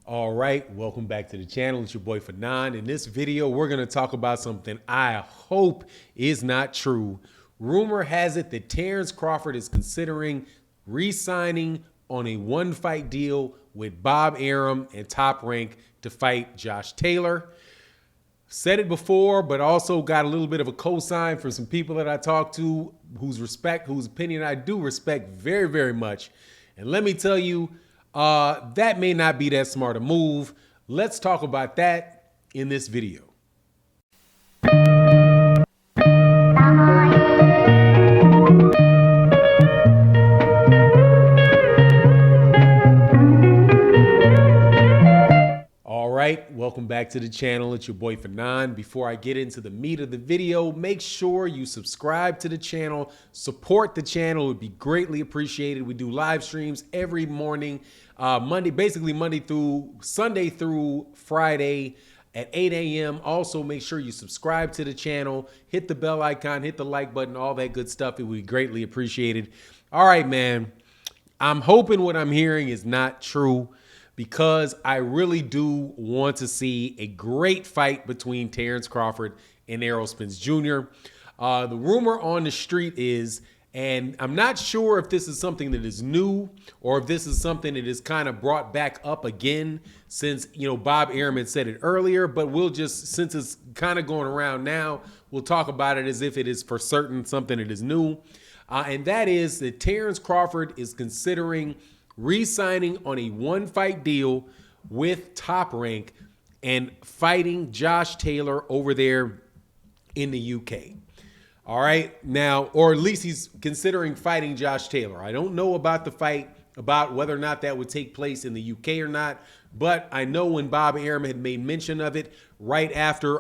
All right, welcome back to the channel. It's your boy Fanon. In this video, we're going to talk about something I hope is not true. Rumor has it that Terence Crawford is considering re-signing on a one-fight deal with Bob Arum and Top Rank to fight Josh Taylor. Said it before, but also got a little bit of a cosign from some people that I talked to whose opinion I do respect very, very much. And let me tell you, that may not be that smart a move. Let's talk about that in this video. All right, welcome back to the channel. It's your boy Fanon. Before I get into the meat of the video, make sure you subscribe to the channel, support the channel. It would be greatly appreciated. We do live streams every morning, Sunday through Friday at 8 a.m. Also, make sure you subscribe to the channel, hit the bell icon, hit the like button, all that good stuff. It would be greatly appreciated. All right, man. I'm hoping what I'm hearing is not true, because I really do want to see a great fight between Terence Crawford and ERROL Spence Jr. The rumor on the street is, and I'm not sure if this is something that is new or if this is something that is kind of brought back up again since, Bob Arum had said it earlier, but we'll just, since it's kind of going around now, we'll talk about it as if it is for certain something that is new. And that is that Terence Crawford is considering re-signing on a one-fight deal with Top Rank and fighting Josh Taylor over there in the UK. All right, now, or at least he's considering fighting Josh Taylor. I don't know about the fight, about whether or not that would take place in the UK or not, but I know when Bob Arum had made mention of it right after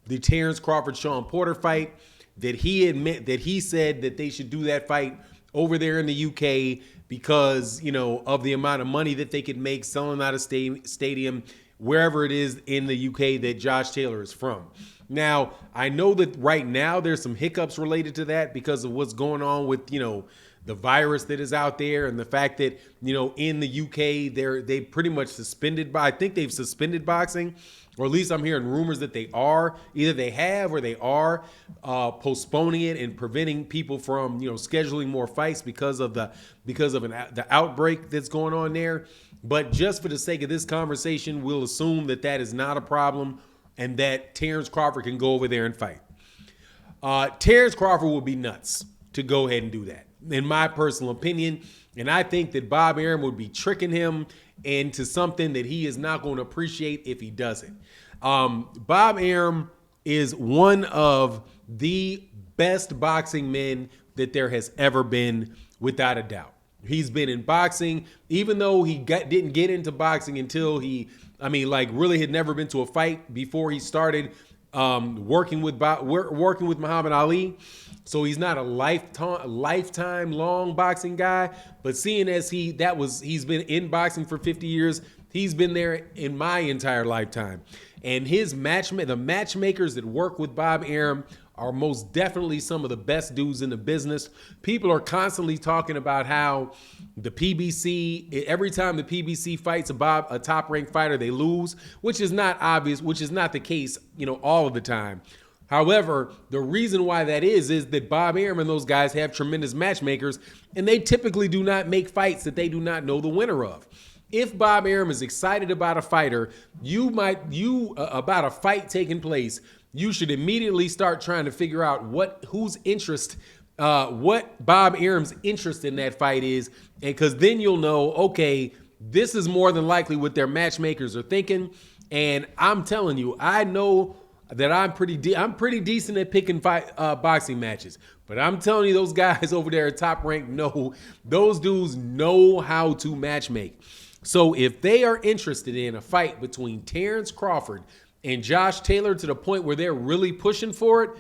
the Terence Crawford-Sean Porter fight, that he said that they should do that fight over there in the UK because, of the amount of money that they could make selling out a stadium, wherever it is in the UK that Josh Taylor is from. Now, I know that right now there's some hiccups related to that because of what's going on with, the virus that is out there and the fact that, in the UK, they pretty much suspended, I think they've suspended boxing, or at least I'm hearing rumors that they are. Either they have or they are postponing it and preventing people from, scheduling more fights because of the outbreak that's going on there. But just for the sake of this conversation, we'll assume that that is not a problem and that Terence Crawford can go over there and fight. Terence Crawford would be nuts to go ahead and do that, in my personal opinion. And I think that Bob Arum would be tricking him into something that he is not going to appreciate if he does it. Bob Arum is one of the best boxing men that there has ever been, without a doubt. He's been in boxing, even though he didn't get into boxing until really had never been to a fight before he started working with Muhammad Ali. So he's not a lifetime long boxing guy, but seeing as he's been in boxing for 50 years, he's been there in my entire lifetime. And the matchmakers that work with Bob Arum are most definitely some of the best dudes in the business. People are constantly talking about how the PBC, every time the PBC fights a top-ranked fighter, they lose, which is not obvious, which is not the case, all of the time. However, the reason why that is that Bob Arum and those guys have tremendous matchmakers, and they typically do not make fights that they do not know the winner of. If Bob Arum is excited about a fighter, about a fight taking place, you should immediately start trying to figure out what Bob Arum's interest in that fight is, and because then you'll know, okay, this is more than likely what their matchmakers are thinking. And I'm telling you, I know that I'm pretty decent at picking boxing matches, but I'm telling you, those guys over there at Top Rank those dudes know how to matchmake. So if they are interested in a fight between Terence Crawford and Josh Taylor to the point where they're really pushing for it,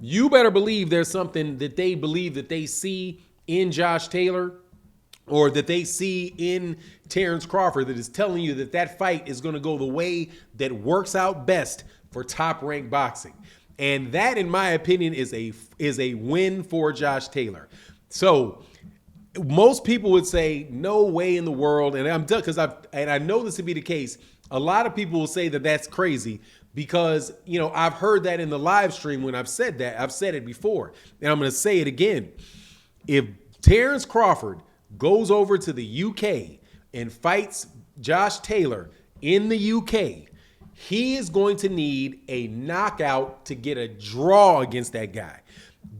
you better believe there's something that they believe that they see in Josh Taylor or that they see in Terence Crawford that is telling you that that fight is going to go the way that works out best for top-ranked boxing. And that, in my opinion, is a win for Josh Taylor. So most people would say no way in the world, and I'm done because I know this to be the case. A lot of people will say that that's crazy because I've heard that in the live stream when I've said that. I've said it before, and I'm going to say it again. If Terence Crawford goes over to the UK and fights Josh Taylor in the UK, he is going to need a knockout to get a draw against that guy.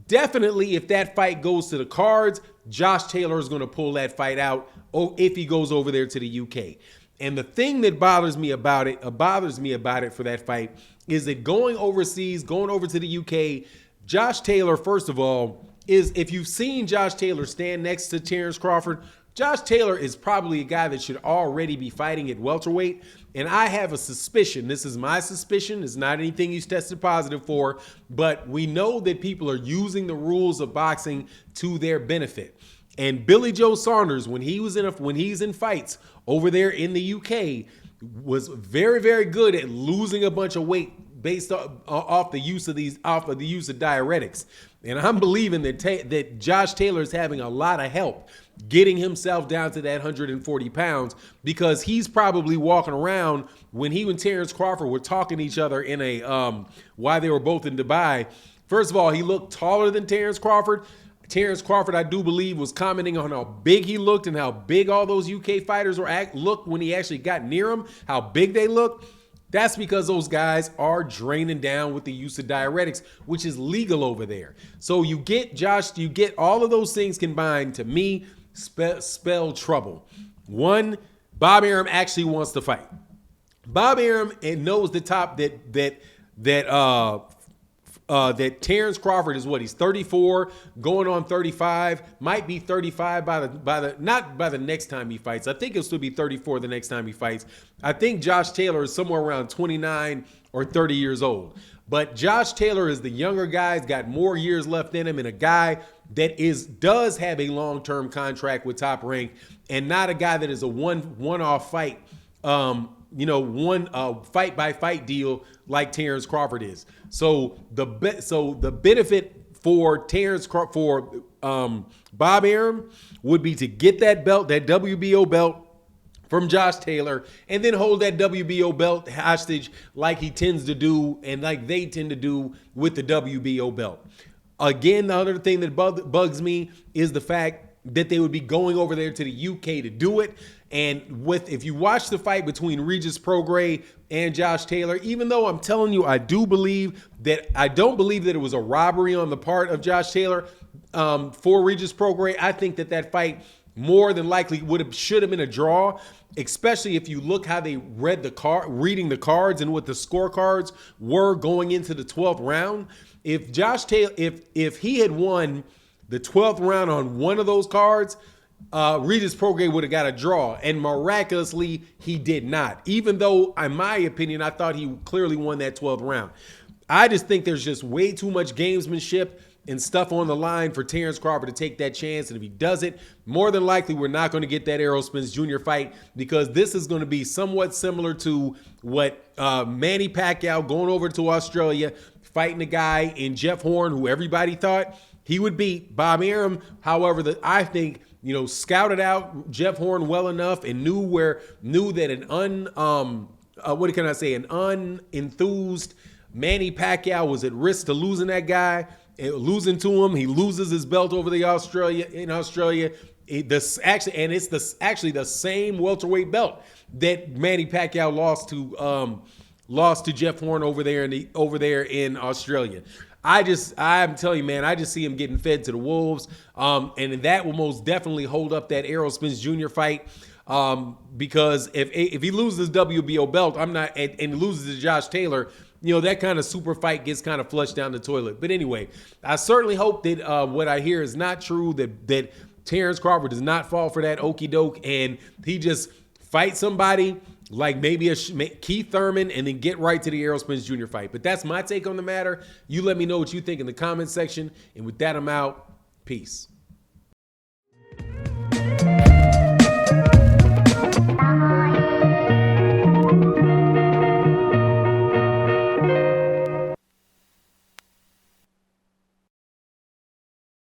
Definitely, if that fight goes to the cards, Josh Taylor is going to pull that fight out if he goes over there to the UK. And the thing that bothers me about it for that fight is that going overseas, going over to the UK, Josh Taylor, first of all, if you've seen Josh Taylor stand next to Terence Crawford, Josh Taylor is probably a guy that should already be fighting at welterweight. And I have a suspicion, this is my suspicion, it's not anything he's tested positive for, but we know that people are using the rules of boxing to their benefit. And Billy Joe Saunders, when he's in fights over there in the UK, was very, very good at losing a bunch of weight based off the use of diuretics. And I'm believing that Josh Taylor is having a lot of help getting himself down to that 140 pounds, because he's probably walking around when he and Terence Crawford were talking to each other in while they were both in Dubai. First of all, he looked taller than Terence Crawford. Terence Crawford, I do believe, was commenting on how big he looked and how big all those UK fighters looked when he actually got near him, how big they looked. That's because those guys are draining down with the use of diuretics, which is legal over there. So you get all of those things combined, to me, spell trouble. One, Bob Arum actually wants to fight. Bob Arum knows the top that Terence Crawford is what, he's 34, going on 35, might be 35 not by the next time he fights. I think he'll still be 34 the next time he fights. I think Josh Taylor is somewhere around 29 or 30 years old. But Josh Taylor is the younger guy, he's got more years left in him, and a guy that does have a long-term contract with Top Rank, and not a guy that is a one-off fight, one fight-by-fight deal like Terence Crawford is. So the benefit for Bob Arum would be to get that belt, that WBO belt, from Josh Taylor, and then hold that WBO belt hostage like he tends to do and like they tend to do with the WBO belt. Again, the other thing that bugs me is the fact that they would be going over there to the UK to do it. And if you watch the fight between Regis Prograis and Josh Taylor, even though I'm telling you, I don't believe that it was a robbery on the part of Josh Taylor for Regis Prograis. I think that fight more than likely should have been a draw, especially if you look how they reading the cards and what the scorecards were going into the 12th round. If Josh Taylor, if he had won the 12th round on one of those cards, Regis Prograis would have got a draw, and miraculously he did not. Even though, in my opinion, I thought he clearly won that 12th round. I just think there's just way too much gamesmanship and stuff on the line for Terence Crawford to take that chance. And if he does it, more than likely we're not going to get that Errol Spence Jr. fight, because this is going to be somewhat similar to what Manny Pacquiao going over to Australia, fighting a guy in Jeff Horn who everybody thought he would beat. Bob Arum, however, I think, scouted out Jeff Horn well enough and knew that an unenthused Manny Pacquiao was at risk to losing that guy. Losing to him, he loses his belt over in Australia. It's actually the same welterweight belt that Manny Pacquiao lost to Jeff Horn over there in Australia. I'm telling you, man, I just see him getting fed to the wolves, and that will most definitely hold up that Errol Spence Jr. fight. Because if he loses his WBO belt, and loses to Josh Taylor, that kind of super fight gets kind of flushed down the toilet. But anyway, I certainly hope that what I hear is not true, that Terence Crawford does not fall for that okie doke and he just fights somebody like maybe a Keith Thurman and then get right to the Errol Spence Jr. fight. But that's my take on the matter. You let me know what you think in the comment section. And with that, I'm out. Peace.